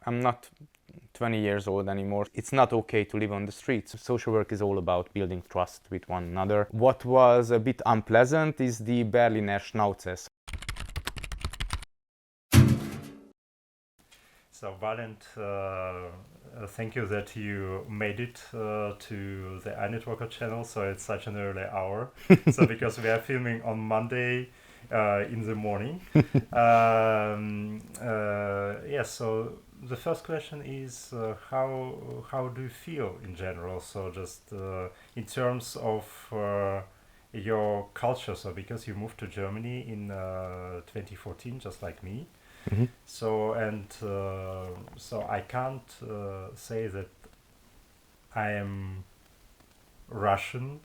I'm not 20 years old anymore. It's not okay to live on the streets. Social work is all about building trust with one another. What was a bit unpleasant is the Berliner Schnauzes. So, Bálint, thank you that you made it to the iNetworker channel. So it's such an early hour. So because we are filming on Monday in the morning. Yeah. So the first question is how do you feel in general? So just in terms of your culture. So because you moved to Germany in 2014, just like me. Mhm. So I can't say that I am Russian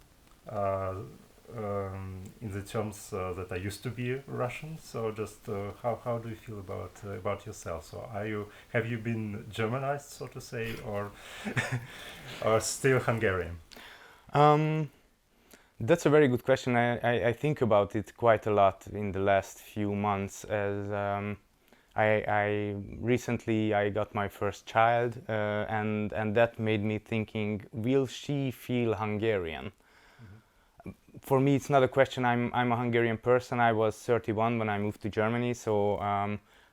in the terms that I used to be Russian. So just how do you feel about yourself? So have you been Germanized, so to say, or or still Hungarian? Um, that's a very good question. I think about it quite a lot in the last few months as I recently I got my first child, and that made me thinking, will she feel Hungarian? For me, it's not a question. I'm a Hungarian person. I was 31 when I moved to Germany, so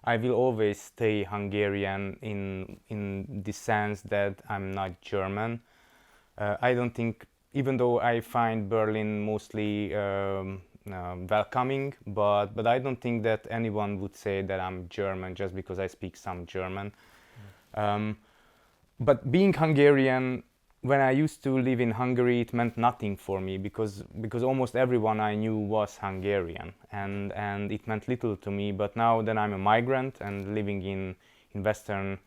I will always stay Hungarian in the sense that I'm not German. I don't think, even though I find Berlin mostly welcoming, but I don't think that anyone would say that I'm German just because I speak some German. Um, but being Hungarian, when I used to live in Hungary, it meant nothing for me because almost everyone I knew was Hungarian, and it meant little to me. But now that I'm a migrant and living in Western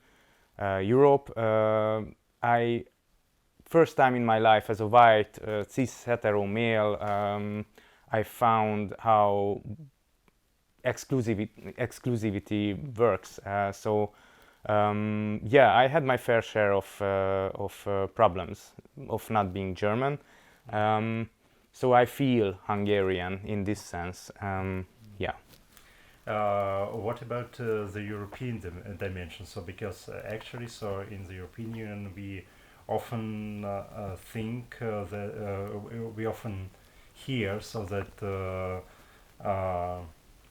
Europe, I first time in my life as a white cis hetero male, I found how exclusivity works. Yeah, I had my fair share of problems of not being German. So I feel Hungarian in this sense. Yeah. What about the European dimension? So because actually, so in the European Union, we often think that we often hear so that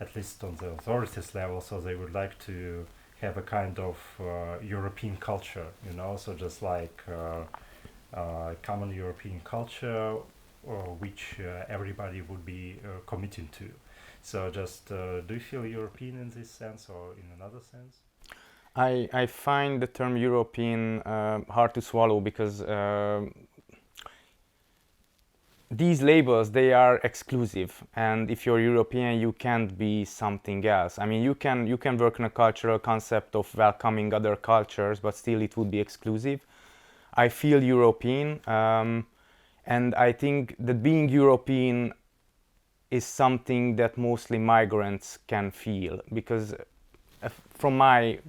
at least on the authorities level, so they would like to have a kind of European culture, so just like common European culture, which everybody would be committing to. So just do you feel European in this sense or in another sense? I find the term European hard to swallow because these labels, they are exclusive, and if you're European you can't be something else. I mean, you can work on a cultural concept of welcoming other cultures, but still it would be exclusive. I feel European, and I think that being European is something that mostly migrants can feel, because from my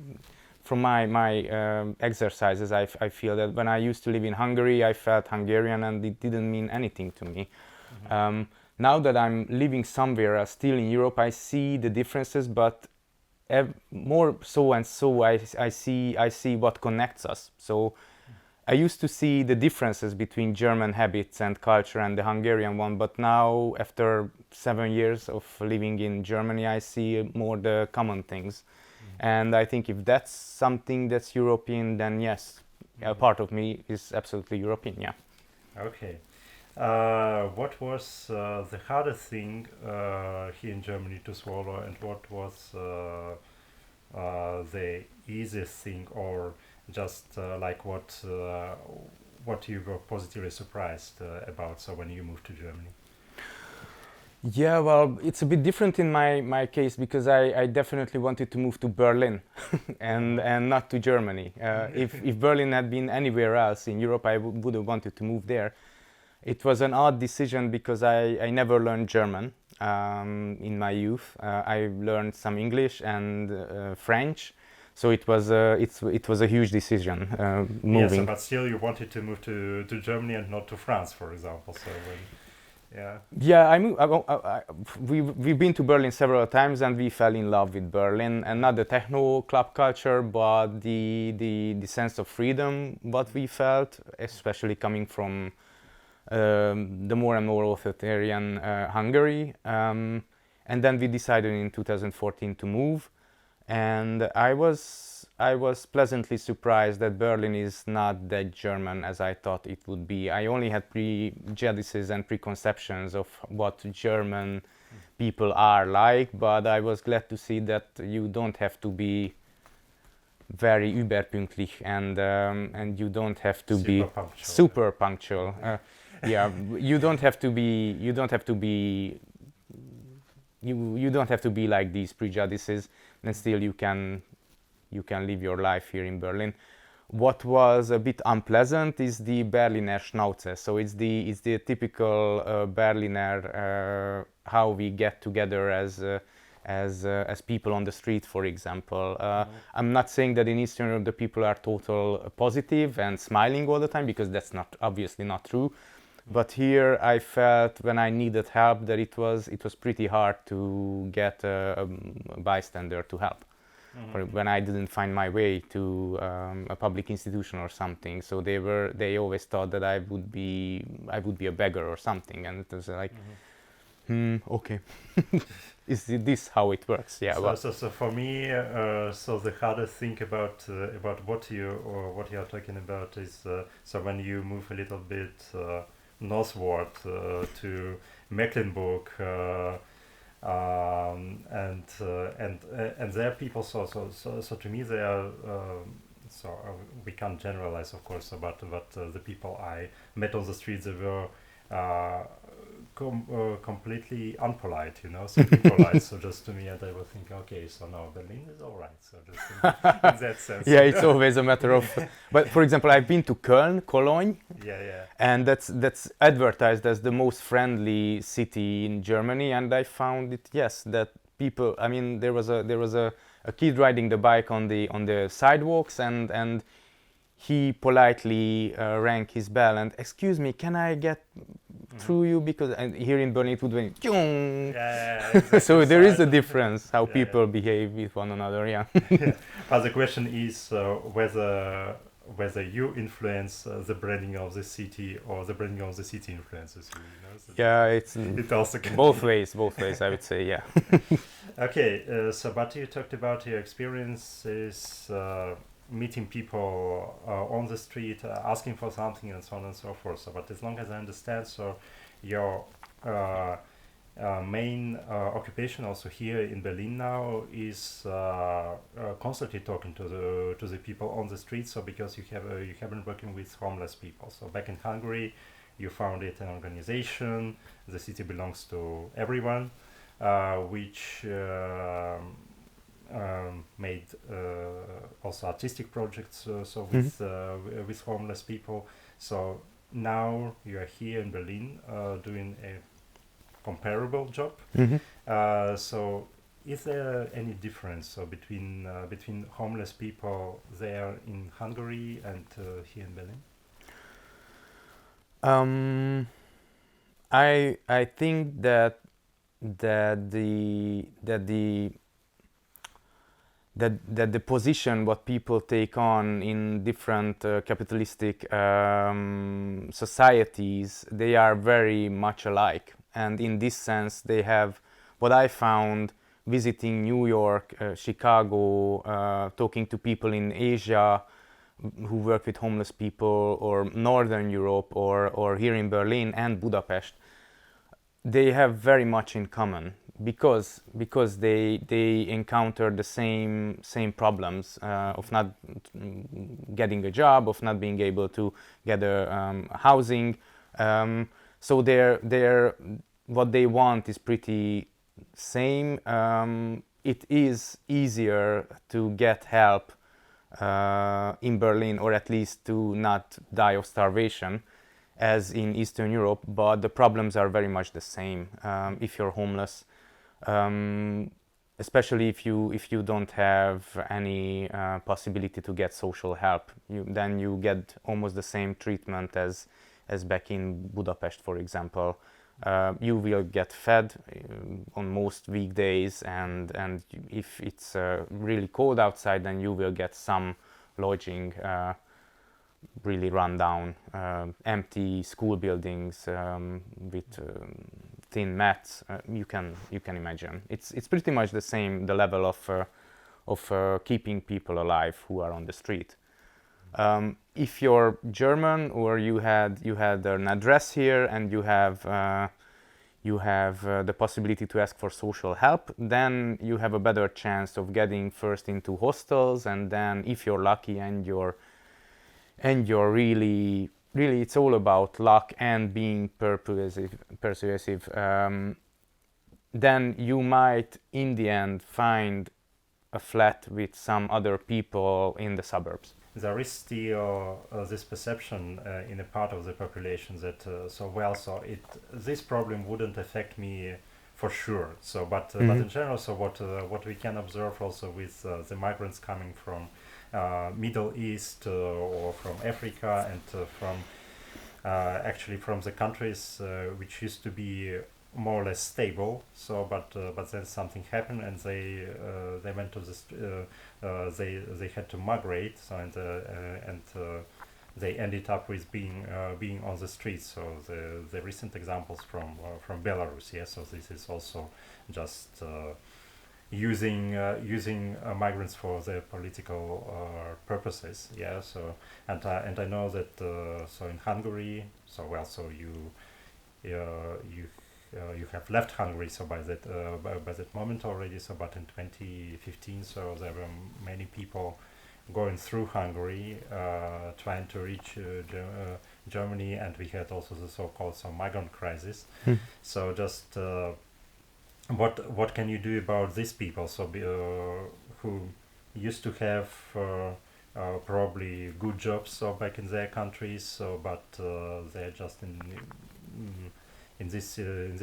exercises, I feel that when I used to live in Hungary, I felt Hungarian, and it didn't mean anything to me. Now that I'm living somewhere still in Europe, I see the differences, but more so and so I see what connects us. So I used to see the differences between German habits and culture and the Hungarian one, but now after 7 years of living in Germany, I see more the common things. And I think if that's something that's European, then yes, a part of me is absolutely European, yeah. Okay. What was the hardest thing here in Germany to swallow, and what was the easiest thing, or just like what you were positively surprised about? So when you moved to Germany. Yeah, well, it's a bit different in my case because I definitely wanted to move to Berlin and not to Germany. If Berlin had been anywhere else in Europe, I would have wanted to move there. It was an odd decision because I never learned German in my youth. I learned some English and French, so it was a huge decision Yes, moving. but still you wanted to move to Germany and not to France, for example. So when Yeah. Yeah, we've been to Berlin several times, and we fell in love with Berlin, and not the techno club culture, but the sense of freedom what we felt, especially coming from the more and more authoritarian Hungary. And then we decided in 2014 to move, and I was pleasantly surprised that Berlin is not that German as I thought it would be. I only had prejudices and preconceptions of what German people are like, but I was glad to see that you don't have to be very überpünktlich, and you don't have to Super be punctual. super punctual. Yeah, you don't have to be. You don't have to be. You don't have to be like these prejudices, and still you can live your life here in Berlin. What was a bit unpleasant is the Berliner Schnauze. So it's the typical Berliner how we get together as people on the street, for example. I'm not saying that in Eastern Europe the people are total positive and smiling all the time, because that's obviously not true. But here I felt when I needed help that it was pretty hard to get a bystander to help. Or when I didn't find my way to a public institution or something, so they always thought that I would be a beggar or something, and it was like, okay, is this how it works? Yeah. So for me, so the hardest thing about what you are talking about is so when you move a little bit northward to Mecklenburg. And there are people. So to me they are. We can't generalize, of course, but the people I met on the streets, they were completely unpolite, so impolite. So just to me, and I would think, okay, so no, Berlin is all right. So just in that sense. Yeah, it's always a matter of. But for example, I've been to Cologne. Yeah. And that's advertised as the most friendly city in Germany, and I found it, yes, that people. I mean, there was a kid riding the bike on the sidewalks, and he politely rang his bell and, excuse me, can I get through you, because and here in Berlin it would be Exactly. so there is a difference how people behave with one another. Yeah. But the question is whether you influence the branding of the city, or the branding of the city influences you. So Yeah, it also can both ways, I would say. Yeah. Okay, so but you talked about your experiences meeting people on the street, asking for something, and so on and so forth. So, but as long as I understand, so your main occupation also here in Berlin now is constantly talking to the people on the street. So because you have been working with homeless people. So back in Hungary, you founded an organization. The city belongs to everyone, which made also artistic projects. So with homeless people. So now you are here in Berlin doing a comparable job. So is there any difference between homeless people there in Hungary and here in Berlin? I think that the position what people take on in different capitalistic societies, they are very much alike, and in this sense they have what I found visiting New York, Chicago, talking to people in Asia who work with homeless people, or Northern Europe, or here in Berlin and Budapest. They have very much in common because they encounter the same problems of not getting a job, of not being able to get a housing. So they're what they want is pretty same. It is easier to get help in Berlin, or at least to not die of starvation, as in Eastern Europe, but the problems are very much the same if you're homeless, especially if you don't have any possibility to get social help. Then you get almost the same treatment as back in Budapest, for example. You will get fed on most weekdays, and if it's really cold outside, then you will get some lodging. Really run down, empty school buildings with thin mats. You can imagine. It's pretty much the same. The level of keeping people alive who are on the street. If you're German or you had an address here and you have the possibility to ask for social help, then you have a better chance of getting first into hostels, and then if you're lucky and you're really it's all about luck and being persuasive, then you might in the end find a flat with some other people in the suburbs. There is still this perception in a part of the population that this problem wouldn't affect me for sure. So, but in general, so what we can observe also with the migrants coming from Middle East or from Africa and from actually from the countries which used to be more or less stable. So, but then something happened and they went to this. They had to migrate. So and they ended up with being on the streets. So the recent examples from Belarus. Yes. So this is also just using migrants for their political purposes. Yeah. So and I know that so in Hungary. So you have left Hungary, so by that moment already. So, but in 2015, so there were many people going through Hungary, trying to reach Germany, and we had also the so-called migrant crisis. So, just what can you do about these people? So, who used to have probably good jobs, so back in their countries. So, but they're just in this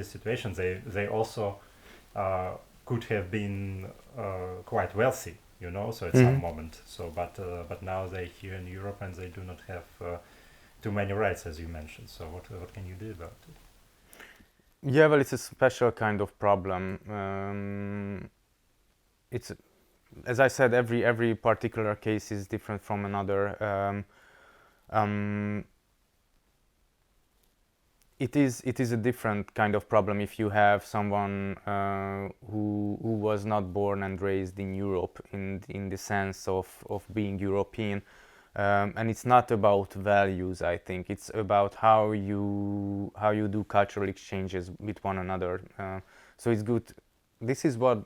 situation, they also could have been quite wealthy, you know. So at some moment. So but now they're here in Europe and they do not have too many rights, as you mentioned. So what can you do about it? Yeah, well, it's a special kind of problem. It's, as I said, every particular case is different from another. It is a different kind of problem if you have someone who was not born and raised in Europe in the sense of being European, and it's not about values. I think it's about how you do cultural exchanges with one another. So it's good. This is what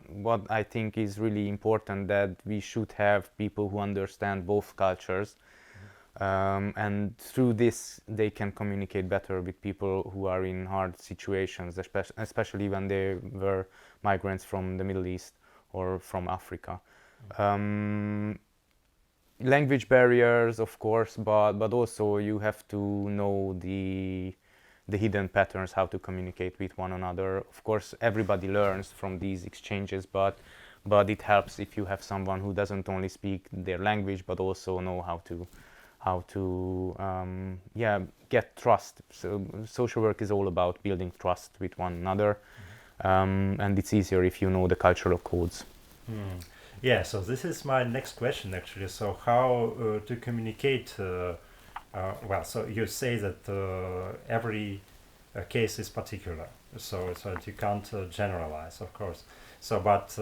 I think is really important, that we should have people who understand both cultures. And through this they can communicate better with people who are in hard situations, especially when they were migrants from the Middle East or from Africa. Language barriers, of course, but also you have to know the hidden patterns, how to communicate with one another. Of course, everybody learns from these exchanges, but it helps if you have someone who doesn't only speak their language but also know how to get trust. So social work is all about building trust with one another, and it's easier if you know the cultural codes. Yeah, so this is my next question actually. So how to communicate? Well, so you say that every case is particular, so you can't generalize, of course. So, but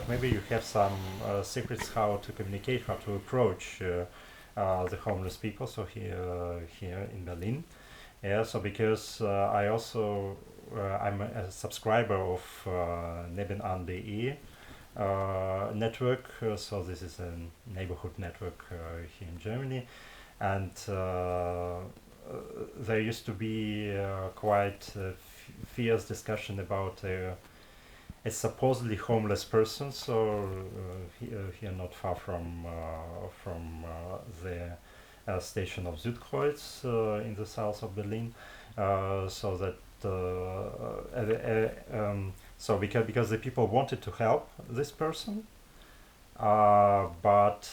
maybe you have some secrets how to communicate, how to approach the homeless people. So here in Berlin, yeah. So because I also I'm a subscriber of Nebenan.de network. So this is a neighborhood network here in Germany, and there used to be quite fierce discussion about a supposedly homeless person. So here not far from the station of Südkreuz in the south of Berlin. So that so because the people wanted to help this person, but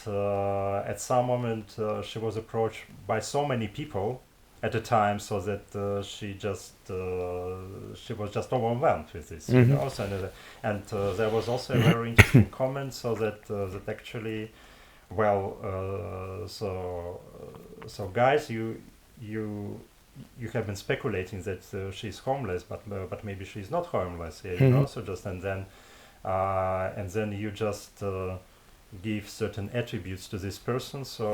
at some moment she was approached by so many people at the time, so that she was just overwhelmed with this, you know. So, and there was also a very interesting comment, so that actually, well, so guys, you have been speculating that she's homeless, but maybe she's not homeless, yeah, you know. So just and then you just give certain attributes to this person, so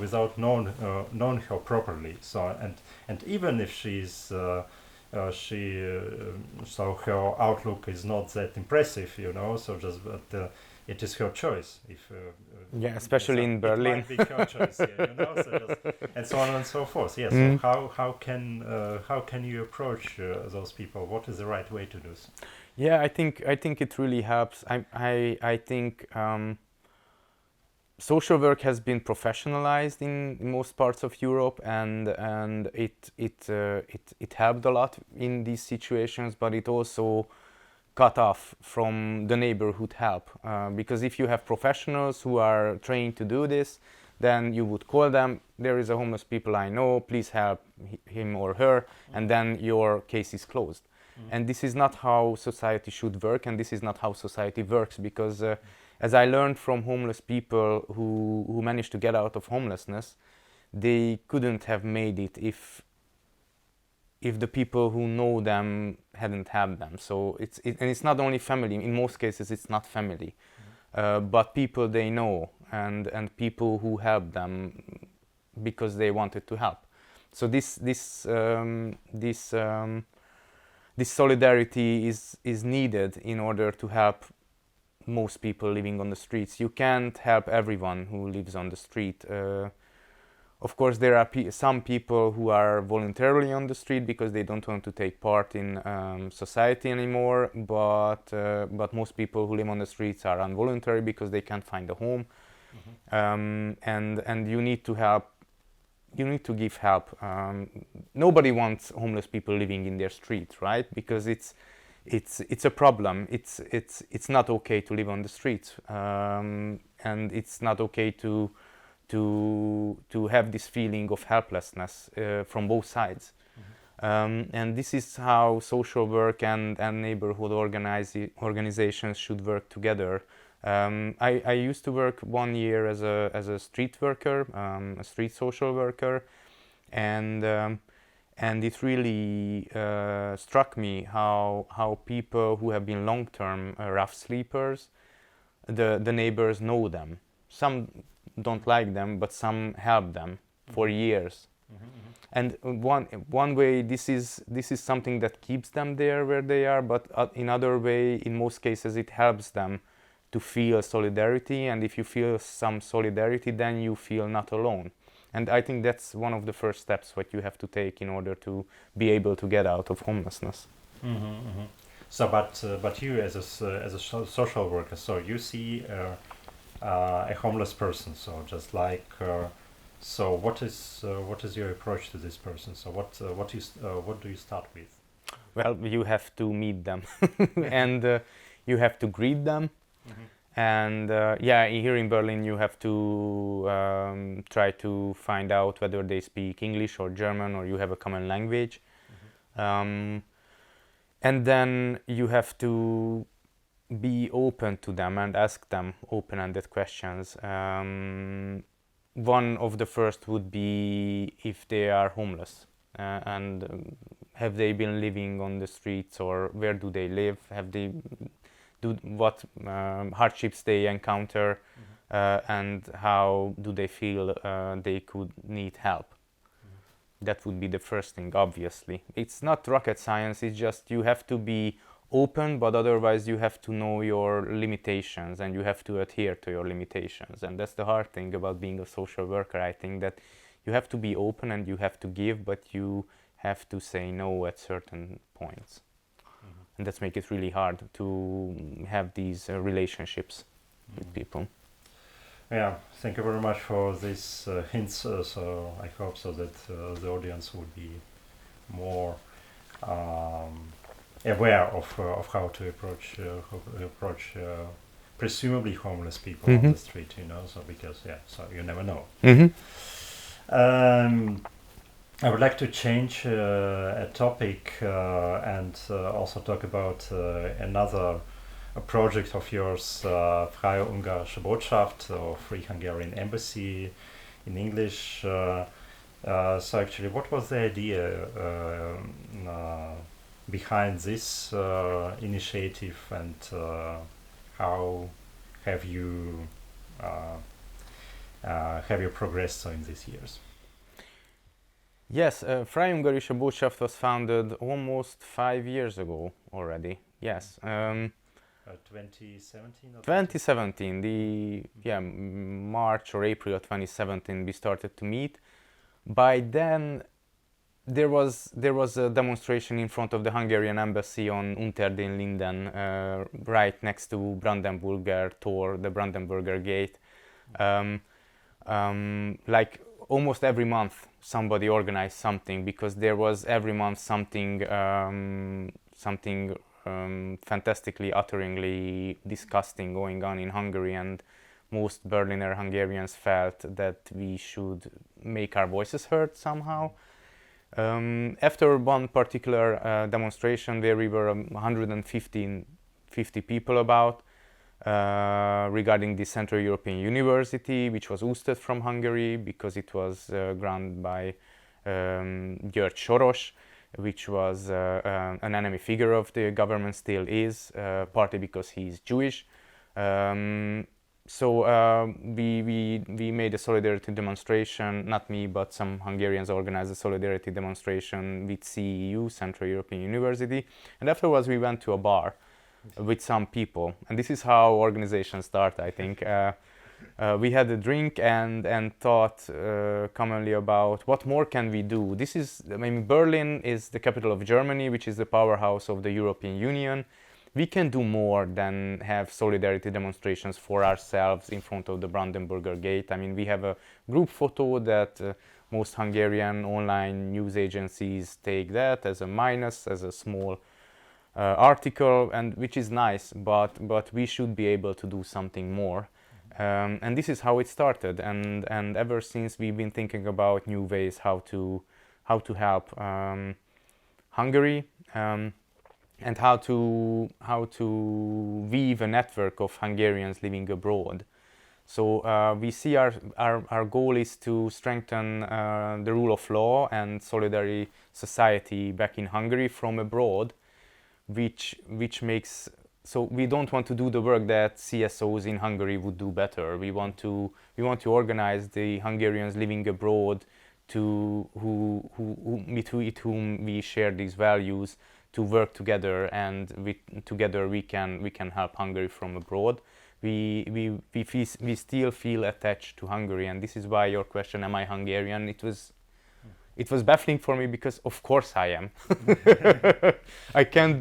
without knowing her properly. So and even if she's so her outlook is not that impressive, you know. So just but it is her choice. If yeah, especially in Berlin, it might be her choice, yeah, you know. So just, and so on and so forth. Yeah. So how can you approach those people? What is the right way to do so? Yeah, I think it really helps. I think social work has been professionalized in most parts of Europe, and it helped a lot in these situations, but it also cut off from the neighborhood help, because if you have professionals who are trained to do this, then you would call them, there is a homeless people I know, please help him or her, and then your case is closed. And this is not how society should work, and this is not how society works, because as I learned from homeless people who managed to get out of homelessness, they couldn't have made it if the people who know them hadn't helped them. So and it's not only family. In most cases, it's not family, but people they know and people who help them because they wanted to help. So this solidarity is needed in order to help most people living on the streets. You can't help everyone who lives on the street. Of course, there are some people who are voluntarily on the street because they don't want to take part in society anymore. But most people who live on the streets are involuntary because they can't find a home. And you need to help. You need to give help. Nobody wants homeless people living in their street, right? Because it's a problem. It's not okay to live on the streets, and it's not okay to have this feeling of helplessness from both sides. And this is how social work and neighborhood organizations should work together. I used to work 1 year as a street worker, a street social worker, and it really struck me how people who have been long-term rough sleepers, the neighbors know them. Some don't like them, but some help them for years. And one way this is something that keeps them there where they are, but in other way, in most cases, it helps them to feel solidarity. And if you feel some solidarity, then you feel not alone. And I think that's one of the first steps what you have to take in order to be able to get out of homelessness. So, but you as a social worker, so you see a homeless person. So just like, so what is your approach to this person? So what do you start with? Well, you have to meet them, and you have to greet them. And yeah, here in Berlin, you have to try to find out whether they speak English or German, or you have a common language. And then you have to be open to them and ask them open-ended questions. One of the first would be if they are homeless, and have they been living on the streets, or where do they live? Have they what hardships they encounter, and how do they feel they could need help. That would be the first thing, obviously. It's not rocket science, it's just you have to be open, but otherwise you have to know your limitations and you have to adhere to your limitations. And that's the hard thing about being a social worker, I think, that you have to be open and you have to give, but you have to say no at certain points. And that's make it really hard to have these relationships with people. Yeah, thank you very much for these hints. So I hope so that the audience would be more aware of how to approach presumably homeless people on the street. You know, so because so you never know. I would like to change a topic and also talk about another a project of yours, Freie Ungarische Botschaft, or Free Hungarian Embassy in English. So actually, what was the idea behind this initiative, and how have you progressed so in these years? Yes, Freie Ungarische Botschaft was founded almost 5 years ago already. Yes. 2017 or 2017, March or April of 2017, we started to meet. By then, there was a demonstration in front of the Hungarian embassy on Unter den Linden, right next to Brandenburger Tor, the Brandenburger Gate. Like almost every month, somebody organized something, because there was every month something fantastically, utteringly disgusting going on in Hungary, and most Berliner Hungarians felt that we should make our voices heard somehow. After one particular demonstration where we were 150 people about, regarding the Central European University, which was ousted from Hungary because it was run by György Soros, which was an enemy figure of the government, still is, partly because he's Jewish. So we made a solidarity demonstration, not me, but some Hungarians organized a solidarity demonstration with CEU, Central European University, and afterwards we went to a bar with some people, and this is how organizations start, I think. We had a drink and thought commonly about what more can we do. Berlin is the capital of Germany, which is the powerhouse of the European Union. We can do more than have solidarity demonstrations for ourselves in front of the Brandenburger Gate. I mean, we have a group photo that most Hungarian online news agencies take that as a minus, as a small article, and which is nice, but we should be able to do something more. And this is how it started, and ever since we've been thinking about new ways how to help Hungary, and how to weave a network of Hungarians living abroad. So we see our goal is to strengthen the rule of law and solidarity society back in Hungary from abroad, which makes, so we don't want to do the work that CSOs in Hungary would do better. We want to organize the Hungarians living abroad with whom we share these values, to work together, and together we can help Hungary from abroad. We still feel attached to Hungary, and this is why your question, am I Hungarian? It was baffling for me, because of course I am. I can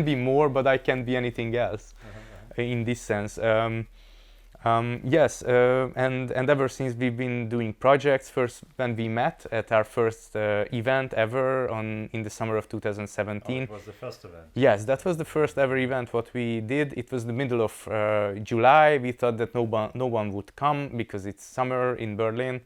be more, but I can't be anything else. In this sense. Yes, and ever since we've been doing projects. First, when we met at our first event ever in the summer of 2017. Oh, it was the first event. Yes, that was the first ever event what we did. It was the middle of July. We thought that no one would come because it's summer in Berlin.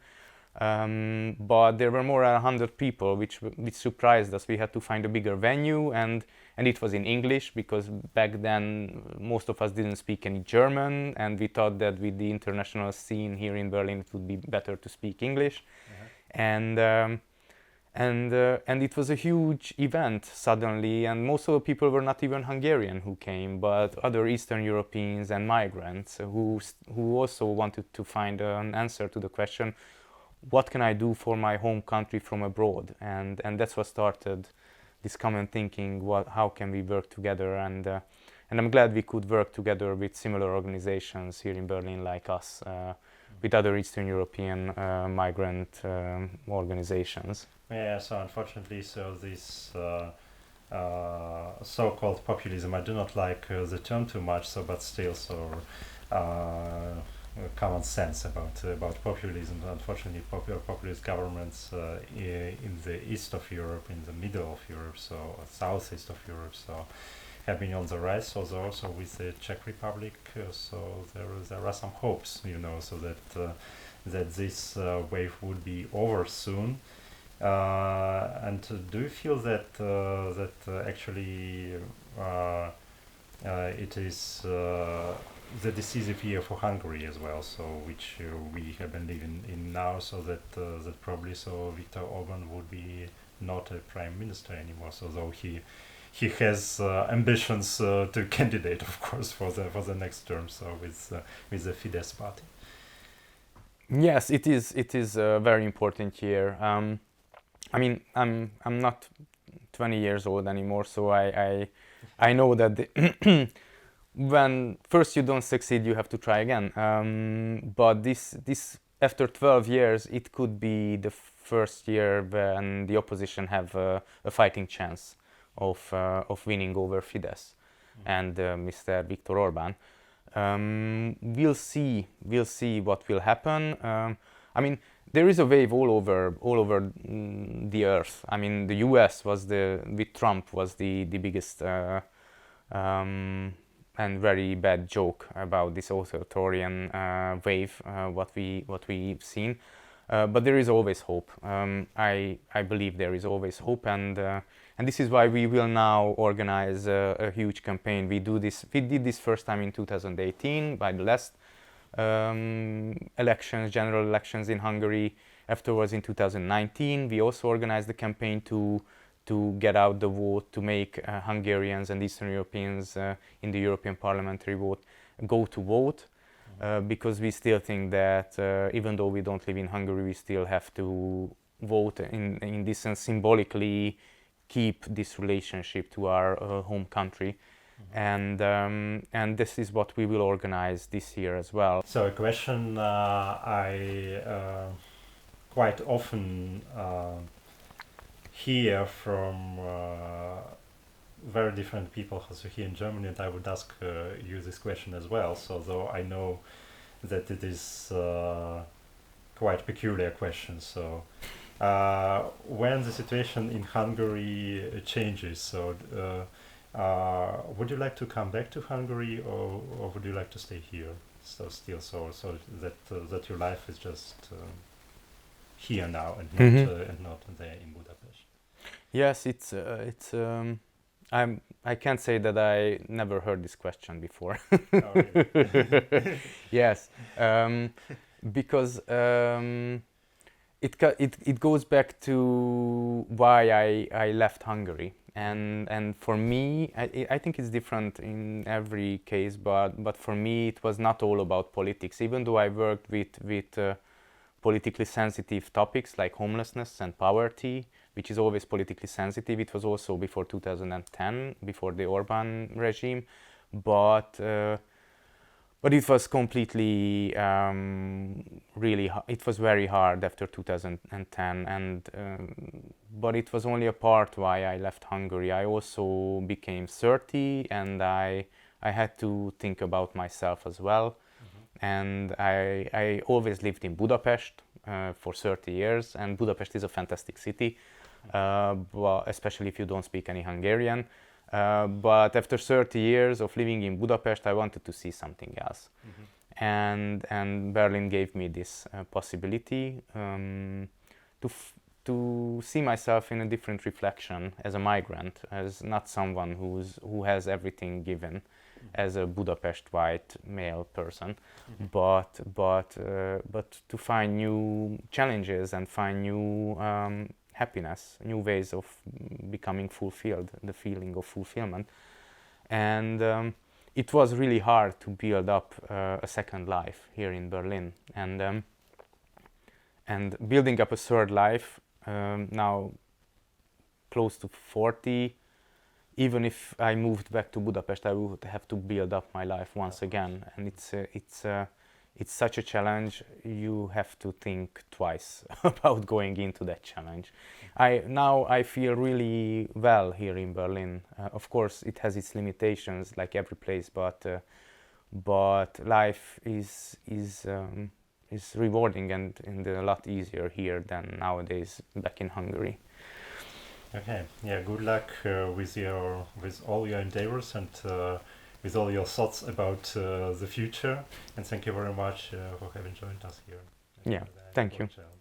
But there were more than 100 people, which surprised us. We had to find a bigger venue, and it was in English, because back then most of us didn't speak any German, and we thought that with the international scene here in Berlin it would be better to speak English. And it was a huge event suddenly, and most of the people were not even Hungarian who came, but other Eastern Europeans and migrants who also wanted to find an answer to the question, what can I do for my home country from abroad? And that's what started this common thinking, how can we work together? And I'm glad we could work together with similar organizations here in Berlin like us, with other Eastern European migrant organizations. Yeah, so unfortunately, this so-called populism, I do not like the term too much, but still, common sense about populism. Unfortunately, populist governments in the east of Europe, in the middle of Europe, southeast of Europe, have been on the rise. So also with the Czech Republic, there are some hopes, that this wave would be over soon. And do you feel that actually it is the decisive year for Hungary as well? So which we have been living in now, so that probably so Viktor Orban would be not a prime minister anymore. So though he has ambitions to candidate, of course, for the next term. So with the Fidesz party. Yes, it is. It is a very important year. I mean, I'm not 20 years old anymore, so I know that when first you don't succeed, you have to try again. But this after 12 years, it could be the first year when the opposition have a fighting chance of winning over Fidesz and Mr. Viktor Orbán. We'll see what will happen. I mean, there is a wave all over the earth. I mean, the U.S. with Trump was the biggest and very bad joke about this authoritarian wave. What we've seen, but there is always hope. I believe there is always hope, and this is why we will now organize a huge campaign. We did this first time in 2018 by the last general elections in Hungary. Afterwards, in 2019, we also organized the campaign to get out the vote, to make Hungarians and Eastern Europeans in the European parliamentary vote go to vote, because we still think that even though we don't live in Hungary, we still have to vote in this and symbolically keep this relationship to our home country. And this is what we will organize this year as well. So a question I quite often hear from very different people also here in Germany, and I would ask you this question as well. So though I know that it is quite peculiar question. So when the situation in Hungary changes, so would you like to come back to Hungary, or would you like to stay here? So still, so that your life is just here now and not there in Budapest. Yes, I can't say that I never heard this question before. Oh, really? Yes, because it goes back to why I left Hungary, and for me, I think it's different in every case, but for me it was not all about politics. Even though I worked with politically sensitive topics like homelessness and poverty, which is always politically sensitive. It was also before 2010, before the Orbán regime, but it was completely it was very hard after 2010, and but it was only a part why I left Hungary. I also became 30, and I had to think about myself as well. And I always lived in Budapest for 30 years, and Budapest is a fantastic city, especially if you don't speak any Hungarian. But after 30 years of living in Budapest, I wanted to see something else. And Berlin gave me this possibility to see myself in a different reflection as a migrant, as not someone who has everything given as a Budapest white male person, but to find new challenges and find new happiness, new ways of becoming fulfilled, the feeling of fulfillment. And it was really hard to build up a second life here in Berlin, and building up a third life now close to 40. Even if I moved back to Budapest, I would have to build up my life once again, and it's such a challenge. You have to think twice about going into that challenge. I feel really well here in Berlin. Of course, it has its limitations, like every place, but life is rewarding and a lot easier here than nowadays back in Hungary. Okay, yeah, good luck with all your endeavors and with all your thoughts about the future. And thank you very much for having joined us here. Yeah, thank you.